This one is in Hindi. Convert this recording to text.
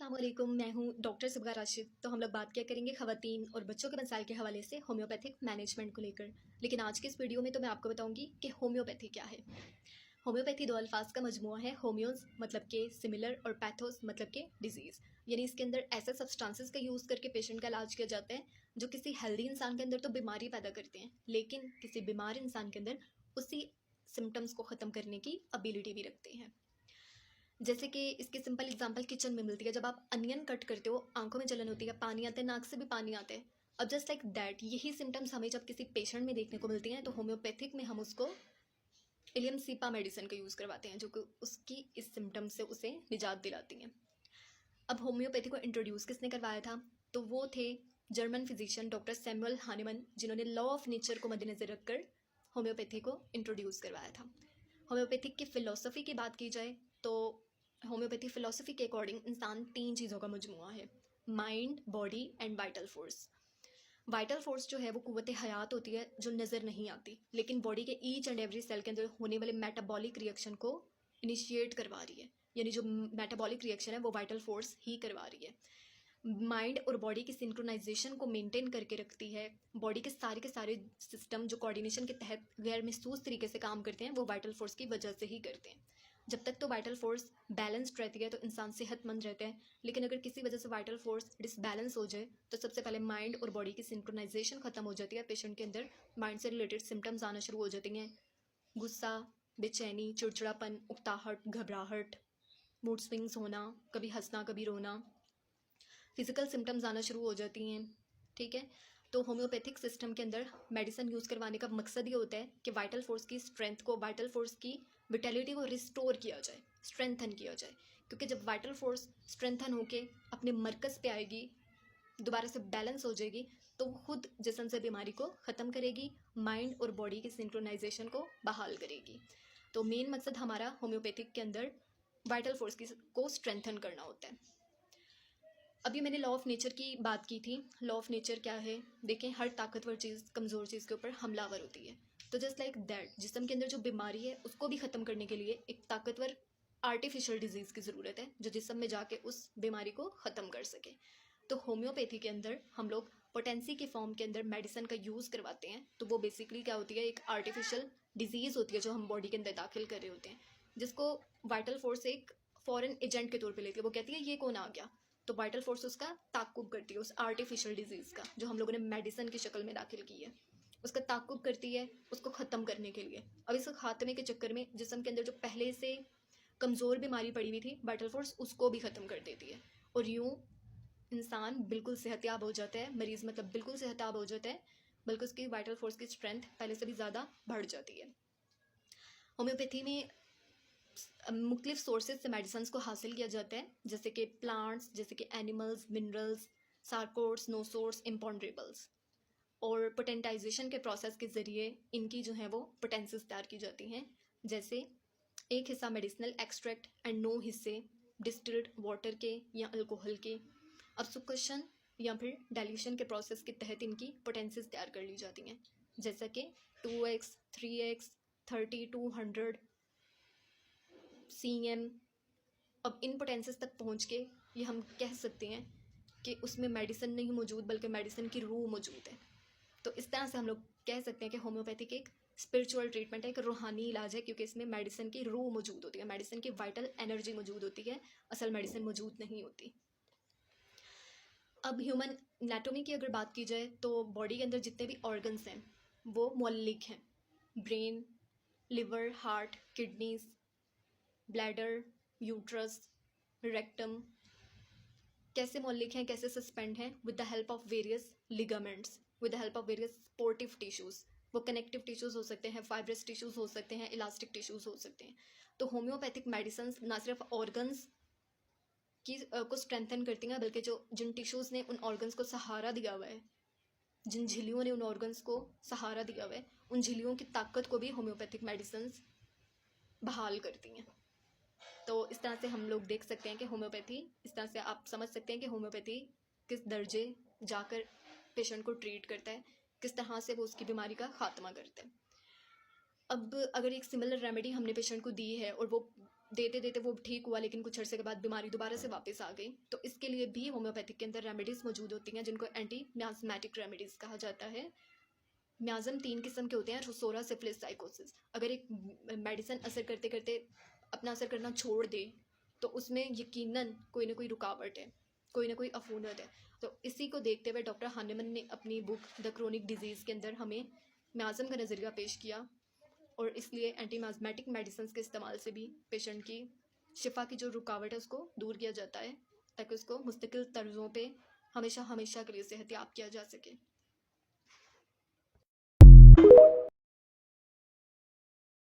अस्सलामुअलैकुम, मैं हूँ डॉक्टर सबगा राशिद। तो हम लोग बात क्या करेंगे ख़वातीन और बच्चों के मसाइल के हवाले से होम्योपैथिक मैनेजमेंट को लेकर। लेकिन आज की इस वीडियो में तो मैं आपको बताऊंगी कि होम्योपैथी क्या है। होम्योपैथी दो अल्फाज का मजमूआ है। होम्योस मतलब के सिमिलर और पैथोस मतलब के डिजीज़, यानी इसके अंदर ऐसे सब्सटेंसेस का यूज़ करके पेशेंट का इलाज किया जाता है जो किसी हेल्दी इंसान के अंदर तो बीमारी पैदा करते हैं, लेकिन किसी बीमार इंसान के अंदर उसी सिम्टम्स को ख़त्म करने की एबिलिटी भी रखते हैं। जैसे कि इसकी सिंपल एग्जांपल किचन में मिलती है। जब आप अनियन कट करते हो, आंखों में जलन होती है, पानी आता है, नाक से भी पानी आता है। अब जस्ट लाइक दैट यही सिम्टम्स हमें जब किसी पेशेंट में देखने को मिलती हैं तो होम्योपैथिक में हम उसको इलियम सीपा मेडिसिन का यूज़ करवाते हैं, जो कि उसकी इस सिम्टम से उसे निजात दिलाती हैं। अब होम्योपैथी को इंट्रोड्यूस किसने करवाया था? तो वो थे जर्मन फिजिशियन डॉक्टर सैमुअल हानेमन, जिन्होंने लॉ ऑफ नेचर को मद्देनज़र रखकर होम्योपैथी को इंट्रोड्यूस करवाया था। होम्योपैथिक की फ़िलॉसफ़ी की बात की जाए तो होम्योपैथी फ़िलॉसफ़ी के अकॉर्डिंग इंसान 3 चीज़ों का मजमूआ है: mind, body and vital force. Vital force जो है वो क़ुव्वत हयात होती है जो नज़र नहीं आती, लेकिन बॉडी के ईच एंड एवरी सेल के अंदर होने वाले मेटाबॉलिक रिएक्शन को इनिशिएट करवा रही है, यानी जो मेटाबॉलिक रिएक्शन है वो वाइटल फोर्स ही करवा रही है। माइंड और बॉडी की सिंक्रोनाइजेशन को मेंटेन करके रखती है। बॉडी के सारे सिस्टम जो कोऑर्डिनेशन के तहत गैर महसूस तरीके से काम करते हैं वो वाइटल फोर्स की वजह से ही करते हैं। जब तक तो वाइटल फोर्स बैलेंस्ड रहती है तो इंसान सेहतमंद रहता है, लेकिन अगर किसी वजह से वाइटल फोर्स डिसबैलेंस हो जाए तो सबसे पहले माइंड और बॉडी की सिंक्रोनाइजेशन ख़त्म हो जाती है। पेशेंट के अंदर माइंड से रिलेटेड सिम्टम्स आना शुरू हो जाती हैं: गुस्सा, बेचैनी, चिड़चिड़ापन, उकताहट, घबराहट, मूड स्विंग्स होना, कभी हंसना कभी रोना, फिजिकल सिम्टम्स आना शुरू हो जाती हैं। ठीक है, तो होम्योपैथिक सिस्टम के अंदर मेडिसिन यूज़ करवाने का मकसद ये होता है कि वाइटल फोर्स की स्ट्रेंथ को, वाइटल फोर्स की विटेलिटी को रिस्टोर किया जाए, स्ट्रेंथन किया जाए। क्योंकि जब वाइटल फोर्स स्ट्रेंथन होके अपने मरकज़ पे आएगी, दोबारा से बैलेंस हो जाएगी, तो वो खुद जिस्म से बीमारी को ख़त्म करेगी, माइंड और बॉडी की सिंक्रोनाइजेशन को बहाल करेगी। तो मेन मकसद हमारा होम्योपैथिक के अंदर वाइटल फोर्स को स्ट्रेंथन करना होता है। अभी मैंने लॉ ऑफ नेचर की बात की थी। लॉ ऑफ नेचर क्या है? देखें, हर ताकतवर चीज़ कमज़ोर चीज़ के ऊपर हमलावर होती है। तो जस्ट लाइक दैट जिस्म के अंदर जो बीमारी है उसको भी ख़त्म करने के लिए एक ताकतवर आर्टिफिशियल डिजीज़ की ज़रूरत है जो जिस्म में जाके उस बीमारी को ख़त्म कर सके। तो होम्योपैथी के अंदर हम लोग पोटेंसी के फॉर्म के अंदर मेडिसिन का यूज़ करवाते हैं। तो वो बेसिकली क्या होती है? एक आर्टिफिशियल डिजीज़ होती है जो हम बॉडी के अंदर दाखिल कर रहे होते हैं, जिसको वाइटल फोर्स एक फॉरेन एजेंट के तौर पे लेती है। वो कहती है ये कौन आ गया, तो वाइटल फोर्स उसका ताक़ुब करती है, उस आर्टिफिशियल डिजीज़ का जो हम लोगों ने मेडिसिन की शक्ल में दाखिल की है, उसका ताक़ुब करती है उसको ख़त्म करने के लिए। अब इस खात्मे के चक्कर में जिस्म के अंदर जो पहले से कमज़ोर बीमारी पड़ी हुई थी, वाइटल फोर्स उसको भी ख़त्म कर देती है, और यूँ इंसान बिल्कुल सेहतयाब हो जाता है। मरीज़ मतलब बिल्कुल सेहतयाब हो जाता है, बल्कि उसकी वाइटल फोर्स की स्ट्रेंथ पहले से भी ज़्यादा बढ़ जाती है। होम्योपैथी में मुख्तलिफ सोर्सेज से मेडिसिन को हासिल किया जाता है, जैसे कि प्लांट्स, जैसे कि एनिमल्स, मिनरल्स, सार्कोट्स, नो सोर्स, इम्पॉन्ड्रेबल्स, और पोटेंटाइजेशन के प्रोसेस के ज़रिए इनकी जो है वो पोटेंसीज तैयार की जाती हैं। जैसे एक हिस्सा मेडिसिनल एक्सट्रैक्ट एंड 9 हिस्से डिस्टिल्ड वाटर के या अल्कोहल के। अब सुकशन या फिर डाइल्यूशन के प्रोसेस के तहत इनकी पोटेंसीज तैयार कर ली जाती हैं, जैसा कि 2x, 3x, 30, 200 CM। अब इन पोटेंसीज तक पहुंच के ये हम कह सकते हैं कि उसमें मेडिसिन नहीं मौजूद बल्कि मेडिसिन की रूह मौजूद है। तो इस तरह से हम लोग कह सकते हैं कि होम्योपैथिक एक स्पिरिचुअल ट्रीटमेंट है, एक रूहानी इलाज है, क्योंकि इसमें मेडिसिन की रूह मौजूद होती है, मेडिसिन की वाइटल एनर्जी मौजूद होती है, असल मेडिसिन मौजूद नहीं होती। अब ह्यूमन एनाटॉमी की अगर बात की जाए तो बॉडी के अंदर जितने भी ऑर्गन्स हैं वो मौलिक हैं: brain, liver, heart, kidneys, bladder, uterus, rectum. कैसे मौलिक हैं, कैसे सस्पेंड हैं? With the help of various ligaments, with the help of various sportive tissues. वो कनेक्टिव टिश्यूज़ हो सकते हैं, फाइब्रस टिश्यूज़ हो सकते हैं, इलास्टिक टिश्यूज़ हो सकते हैं। तो होम्योपैथिक मेडिसिन ना सिर्फ ऑर्गन्स की को स्ट्रेंथन करती हैं, बल्कि जिन टिश्यूज़ ने उन ऑर्गन्स को सहारा दिया हुआ है, जिन झिल्लियों ने उन ऑर्गन्स को सहारा दिया हुआ है, उन झिल्लियों की ताकत को भी होम्योपैथिक मेडिसिन बहाल करती हैं। तो इस तरह से हम लोग देख सकते हैं कि होम्योपैथी, इस तरह से आप समझ सकते हैं कि होम्योपैथी किस दर्जे जाकर पेशेंट को ट्रीट करता है, किस तरह से वो उसकी बीमारी का खात्मा करता है। अब अगर एक सिमिलर रेमेडी हमने पेशेंट को दी है और वो देते देते वो ठीक हुआ, लेकिन कुछ अर्से के बाद बीमारी दोबारा से वापस आ गई। तो इसके लिए भी होम्योपैथिक के अंदर रेमेडीज़ मौजूद होती हैं, जिनको एंटी मियाज़मेटिक रेमेडीज़ कहा जाता है। मियाज़म 3 किस्म के होते हैं: रोसोरा, सिफिलिस, साइकोसिस। अगर एक मेडिसिन असर करते करते अपना असर करना छोड़ दे तो उसमें यकीनन कोई ना कोई रुकावट है, कोई ना कोई अफूनत है। तो इसी को देखते हुए डॉक्टर हानेमन ने अपनी बुक द क्रोनिक डिजीज़ के अंदर हमें मियाज़म का नज़रिया पेश किया, और इसलिए एंटी मियाज़मेटिक मेडिसिन के इस्तेमाल से भी पेशेंट की शिफा की जो रुकावट है उसको दूर किया जाता है, ताकि उसको मुस्तकिल तर्ज़ों पे हमेशा हमेशा के लिए सेहतयाब किया जा सके।